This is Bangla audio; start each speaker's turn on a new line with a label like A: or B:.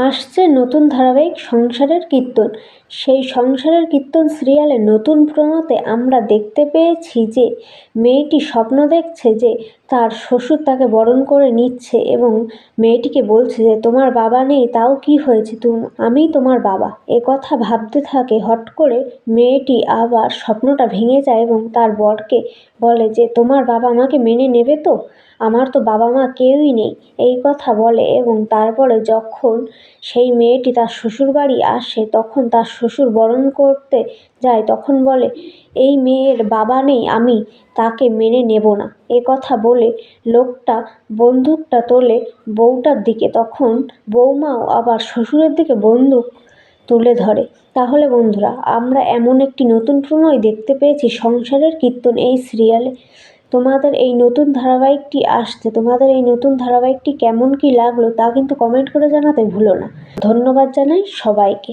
A: আসছে নতুন ধারাবাহিক সংসারের কীর্তন। সেই সংসারের কীর্তন সিরিয়ালের নতুন প্রোমোতে আমরা দেখতে পেয়েছি যে মেয়েটি স্বপ্ন দেখছে যে তার শ্বশুর তাকে বরণ করে নিচ্ছে এবং মেয়েটিকে বলছে যে তোমার বাবা নেই তাও কি হয়েছে, আমিই তোমার বাবা। কথা ভাবতে থাকে। হট করে মেয়েটি আবার স্বপ্নটা ভেঙে যায় এবং তার বরকে বলে যে তোমার বাবা আমাকে মেনে নেবে তো, আমার তো বাবা মা কেউই নেই, এই কথা বলে। এবং তারপরে যখন সেই মেয়েটি তার শ্বশুরবাড়ি আসে তখন তার শ্বশুর বরণ করতে যায়, তখন বলে এই মেয়ের বাবা নেই, আমি তাকে মেনে নেব না। কথা বলে লোকটা বন্দুকটা তোলে বউটার দিকে, তখন বৌমাও আবার শ্বশুরের দিকে বন্দুক তুলে ধরে। তাহলে বন্ধুরা, আমরা এমন একটি নতুন প্রোমোই দেখতে পেয়েছি সংসারের কীর্তন এই সিরিয়ালে। তোমাদের এই নতুন ধারাবাহিকটি কেমন কি লাগলো তা কিন্তু কমেন্ট করে জানাতে ভুলো না। ধন্যবাদ জানাই সবাইকে।